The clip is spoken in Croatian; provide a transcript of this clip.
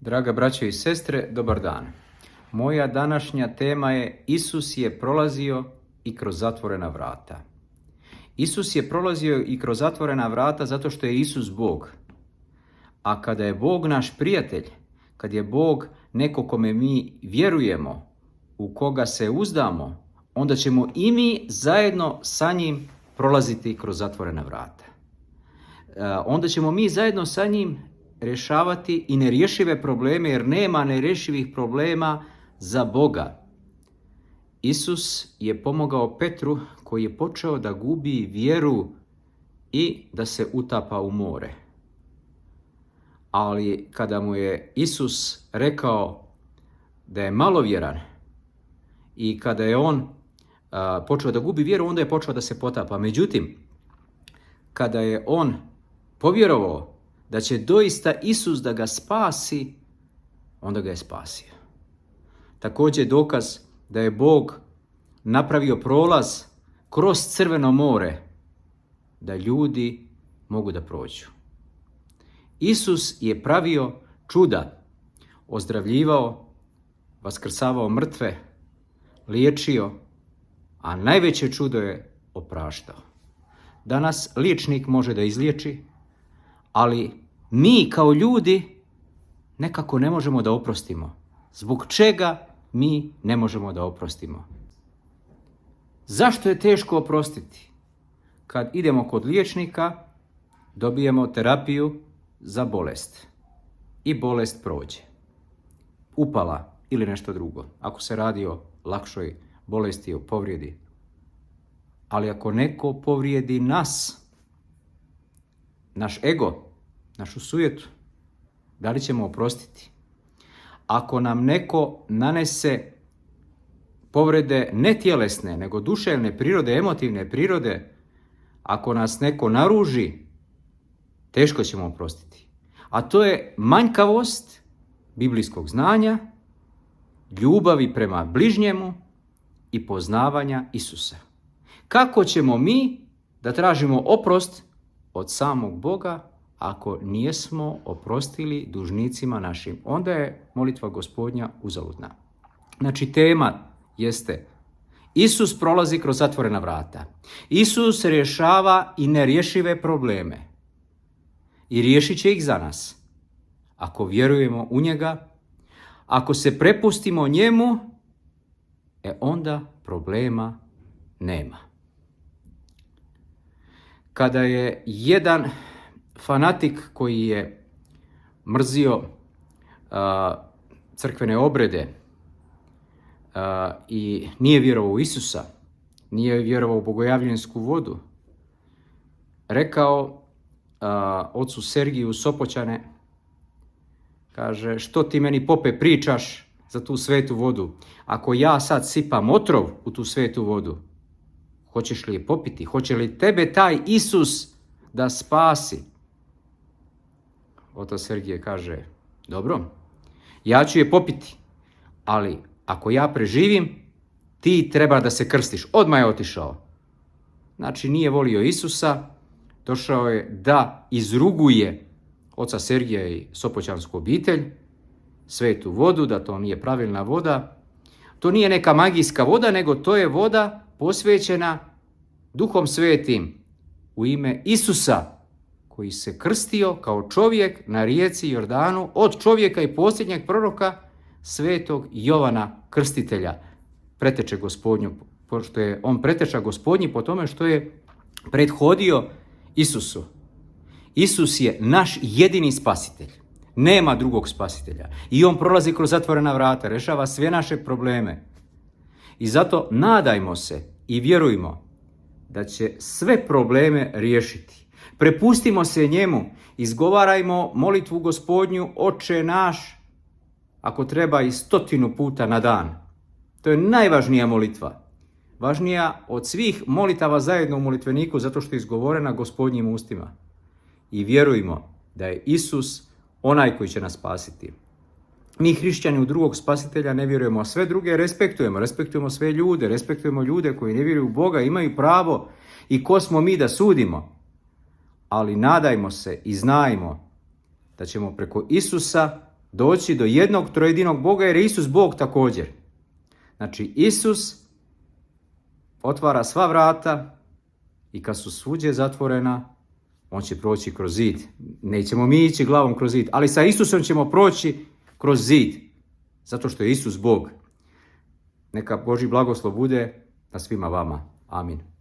Draga braćo i sestre, dobar dan. Moja današnja tema je Isus je prolazio i kroz zatvorena vrata. Isus je prolazio i kroz zatvorena vrata zato što je Isus Bog. A kada je Bog naš prijatelj, kad je Bog neko kome mi vjerujemo, u koga se uzdamo, onda ćemo i mi zajedno sa njim prolaziti kroz zatvorena vrata. Onda ćemo mi zajedno sa njim rješavati i nerješive probleme, jer nema nerješivih problema za Boga. Isus je pomogao Petru koji je počeo da gubi vjeru i da se utapa u more. Ali kada mu je Isus rekao da je malovjeran i kada je on počeo da gubi vjeru, onda je počeo da se potapa. Međutim, kada je on povjerovao da će doista Isus da ga spasi, onda ga je spasio. Također je dokaz da je Bog napravio prolaz kroz Crveno more, da ljudi mogu da prođu. Isus je pravio čuda, ozdravljivao, vaskrsavao mrtve, liječio, a najveće čudo je opraštao. Danas liječnik može da izliječi, ali mi kao ljudi nekako ne možemo da oprostimo. Zbog čega mi ne možemo da oprostimo? Zašto je teško oprostiti? Kad idemo kod liječnika, dobijemo terapiju za bolest i bolest prođe. Upala ili nešto drugo, ako se radi o lakšoj bolesti, o povrijedi. Ali ako neko povrijedi nas, naš ego, našu sujetu, da li ćemo oprostiti? Ako nam neko nanese povrede ne tjelesne, nego duševne prirode, emotivne prirode, ako nas neko naruži, teško ćemo oprostiti. A to je manjkavost biblijskog znanja, ljubavi prema bližnjemu i poznavanja Isusa. Kako ćemo mi da tražimo oprost od samog Boga ako nijesmo oprostili dužnicima našim? Onda je molitva Gospodnja uzaludna. Znači, tema jeste Isus prolazi kroz zatvorena vrata. Isus rješava i nerješive probleme. I riješit će ih za nas. Ako vjerujemo u njega, ako se prepustimo njemu, onda problema nema. Kada je jedan fanatik koji je mrzio crkvene obrede i nije vjerovao u Isusa, nije vjerovao u bogojavljensku vodu, rekao ocu Sergiju Sopoćane, kaže, što ti meni pope pričaš za tu svetu vodu? Ako ja sad sipam otrov u tu svetu vodu, hoćeš li je popiti? Hoće li tebe taj Isus da spasi? Otac Sergije kaže, dobro, ja ću je popiti, ali ako ja preživim, ti treba da se krstiš. Odmah je otišao. Znači, nije volio Isusa, došao je da izruguje oca Sergija i Sopoćansku obitelj, svetu vodu, da to nije pravilna voda. To nije neka magijska voda, nego to je voda posvećena Duhom Svetim u ime Isusa, koji se krstio kao čovjek na rijeci Jordanu od čovjeka i posljednjeg proroka svetog Jovana Krstitelja, preteče Gospodnju, pošto je on preteča Gospodnji po tome što je prethodio Isusu. Isus je naš jedini spasitelj. Nema drugog spasitelja. I on prolazi kroz zatvorena vrata, rešava sve naše probleme. I zato nadajmo se i vjerujmo da će sve probleme riješiti. Prepustimo se njemu, izgovarajmo molitvu Gospodnju, Oče naš, ako treba i 100 puta na dan. To je najvažnija molitva. Važnija od svih molitava zajedno u molitveniku, zato što je izgovorena Gospodnjim ustima. I vjerujmo da je Isus onaj koji će nas spasiti. Mi hrišćani u drugog spasitelja ne vjerujemo, a sve druge respektujemo sve ljude, respektujemo ljude koji ne vjeruju u Boga, imaju pravo i ko smo mi da sudimo. Ali nadajmo se i znajmo da ćemo preko Isusa doći do jednog trojedinog Boga, jer je Isus Bog također. Znači, Isus otvara sva vrata i kad su svuđe zatvorena, on će proći kroz zid. Nećemo mi ići glavom kroz zid, ali sa Isusom ćemo proći kroz zid, zato što je Isus Bog. Neka Božji blagoslov bude na svima vama. Amin.